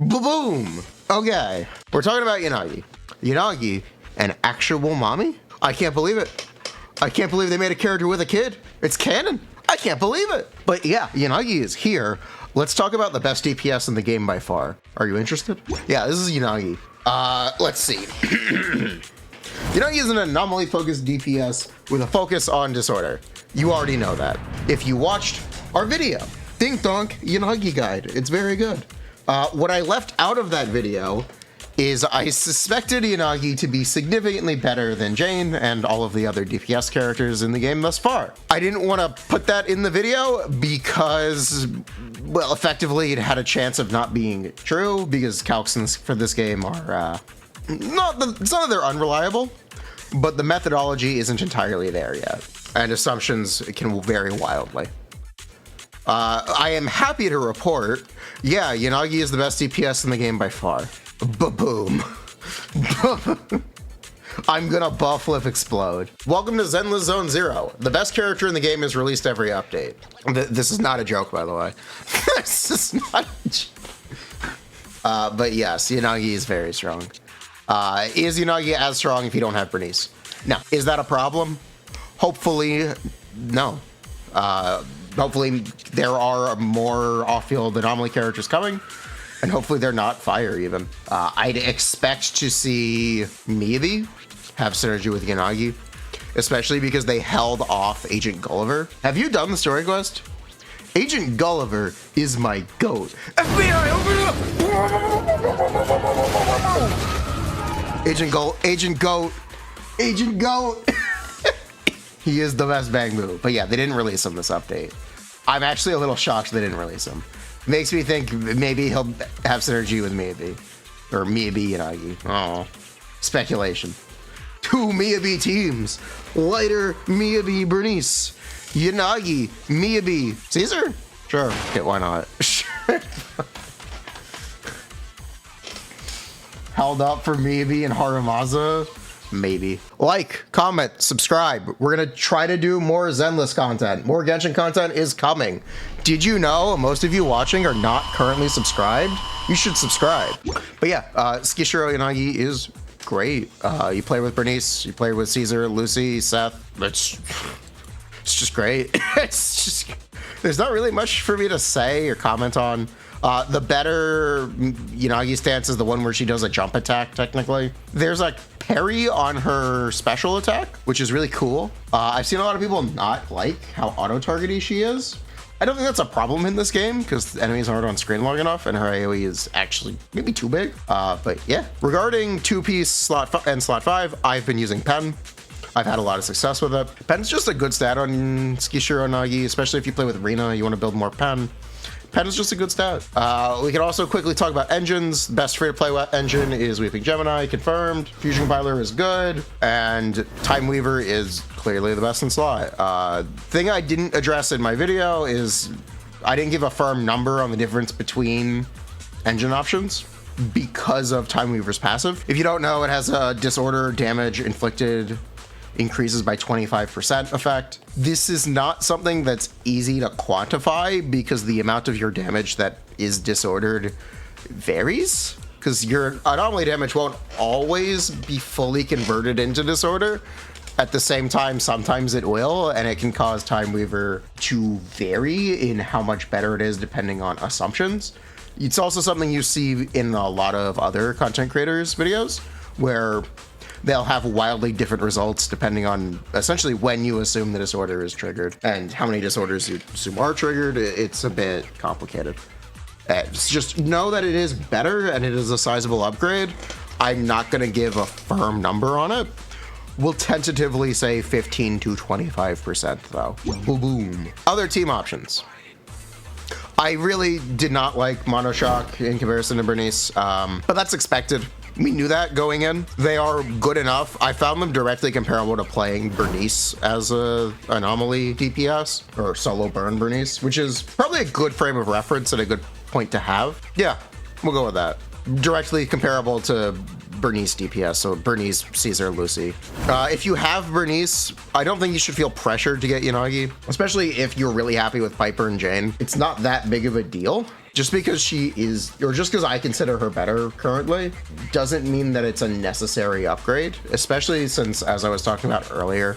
Boom! Okay, we're talking about Yanagi. Yanagi, an actual mommy? I can't believe it. I can't believe they made a character with a kid. It's canon. I can't believe it. But yeah, Yanagi is here. Let's talk about the best DPS in the game by far. Are you interested? Yeah, this is Yanagi. Let's see. Yanagi is an anomaly-focused DPS with a focus on disorder. You already know that. If you watched our video, Ding Donk Yanagi Guide, it's very good. What I left out of that video is I suspected Yanagi to be significantly better than Jane and all of the other DPS characters in the game thus far. I didn't want to put that in the video because, well, effectively it had a chance of not being true because calcs for this game are, it's not that they're unreliable, but the methodology isn't entirely there yet, and assumptions can vary wildly. I am happy to report, yeah, Yanagi is the best DPS in the game by far. Ba-boom. I'm gonna buff flip explode. Welcome to Zenless Zone 0. The best character in the game is released every update. This is not a joke, by the way. This is not a joke. But yes, Yanagi is very strong. Is Yanagi as strong if you don't have Bernice? Now, is that a problem? Hopefully, no. Hopefully there are more off-field anomaly characters coming, and hopefully they're not fire even. I'd expect to see maybe have synergy with Yanagi, especially because they held off Agent Gulliver. Have you done the story quest? Agent Gulliver is my goat. FBI, open up! Agent Goat, Agent Goat. He is the best bang move. But yeah, they didn't release him this update. I'm actually a little shocked they didn't release him. Makes me think maybe he'll have synergy with Miyabi. Or Miyabi Yanagi. Oh, speculation. 2 Miyabi teams. Lighter Miyabi Bernice. Yanagi, Miyabi, Caesar? Sure. Okay, why not? Held up for Miyabi and Harumaza? Maybe. Like, comment, subscribe. We're gonna try to do more Zenless content. More Genshin content is coming. Did you know most of you watching are not currently subscribed? You should subscribe. But yeah, Skishiro Yanagi is great. You play with Bernice, you play with Caesar, Lucy, Seth. It's just great. It's just, there's not really much for me to say or comment on. The better Yanagi stance is the one where she does a jump attack, technically. There's a parry on her special attack, which is really cool. I've seen a lot of people not like how auto-targety she is. I don't think that's a problem in this game because enemies aren't on screen long enough and her AoE is actually maybe too big. But yeah, regarding 2-piece slot and slot 5, I've been using Pen. I've had a lot of success with it. Pen's just a good stat on Skishiro Yanagi, especially if you play with Rina, you want to build more Pen. Pen is just a good stat. We can also quickly talk about engines. Best free-to-play engine is Weeping Gemini, confirmed. Fusion Compiler is good, and Time Weaver is clearly the best in slot. Thing I didn't address in my video is I didn't give a firm number on the difference between engine options because of Time Weaver's passive. If you don't know, it has a disorder damage inflicted increases by 25% effect. This is not something that's easy to quantify because the amount of your damage that is disordered varies, because your anomaly damage won't always be fully converted into disorder. At the same time, sometimes it will, and it can cause Time Weaver to vary in how much better it is depending on assumptions. It's also something you see in a lot of other content creators' videos where they'll have wildly different results depending on essentially when you assume the disorder is triggered and how many disorders you assume are triggered. It's a bit complicated. Just know that it is better and it is a sizable upgrade. I'm not going to give a firm number on it. We'll tentatively say 15 to 25% though. Boom. Other team options. I really did not like Monoshock in comparison to Bernice, but that's expected. We knew that going in. They are good enough. I found them directly comparable to playing Bernice as a anomaly DPS or solo burn Bernice, which is probably a good frame of reference and a good point to have. Yeah, we'll go with that. Directly comparable to Bernice DPS, so Bernice, Caesar, Lucy. If you have Bernice, I don't think you should feel pressured to get Yanagi, especially if you're really happy with Piper and Jane. It's not that big of a deal. Just because she is, or just because I consider her better currently, doesn't mean that it's a necessary upgrade, especially since, as I was talking about earlier,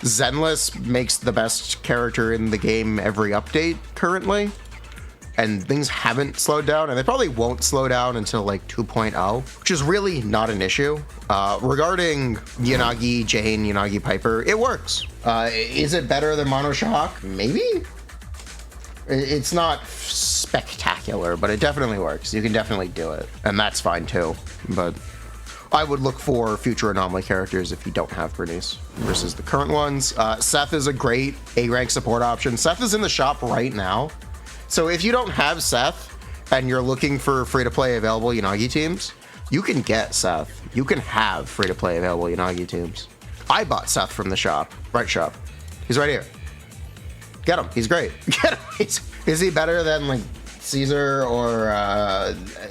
Zenless makes the best character in the game every update currently, and things haven't slowed down, and they probably won't slow down until like 2.0, which is really not an issue. Regarding Yanagi, Jane, Yanagi, Piper, it works. Is it better than Mono Shock? Maybe? It's not spectacular, but it definitely works. You can definitely do it, and that's fine too. But I would look for future anomaly characters if you don't have Bernice versus the current ones. Seth is a great A-rank support option. Seth is in the shop right now. So if you don't have Seth and you're looking for free-to-play available Yanagi teams, you can get Seth. You can have free-to-play available Yanagi teams. I bought Seth from the shop, right shop. He's right here. Get him. He's great. Get him. Is he better than like Caesar or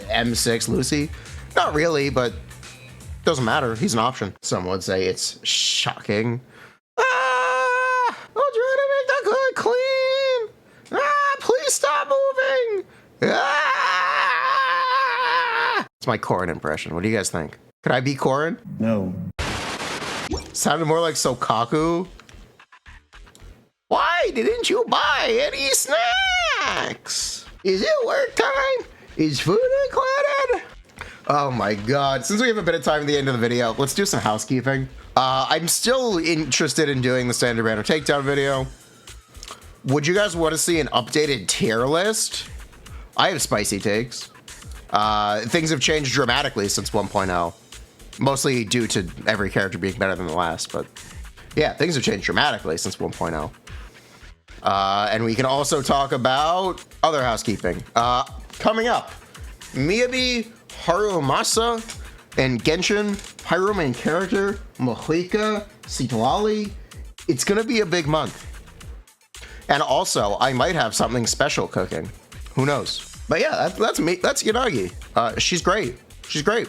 M6 Lucy? Not really, but doesn't matter. He's an option. Some would say it's shocking. Ah! I'm trying to make the hood clean. Ah! Please stop moving. Ah! It's my Corrin impression. What do you guys think? Could I be Corrin? No. Sounded more like Sokaku. Why didn't you buy any snacks? Is it work time? Is food included? Oh my god. Since we have a bit of time at the end of the video, let's do some housekeeping. I'm still interested in doing the standard banner takedown video. Would you guys want to see an updated tier list? I have spicy takes. Things have changed dramatically since 1.0. Mostly due to every character being better than the last, but yeah, things have changed dramatically since 1.0. And we can also talk about other housekeeping. Coming up, Miyabi, Harumasa, and Genshin, Pyro main character, Mahika, Citlali. It's gonna be a big month. And also, I might have something special cooking. Who knows? But yeah, that's me. That's Yanagi. She's great. She's great.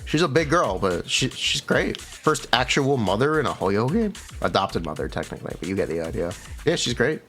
She's a big girl, but she's great. First actual mother in a Hoyo game? Adopted mother, technically, but you get the idea. Yeah, she's great.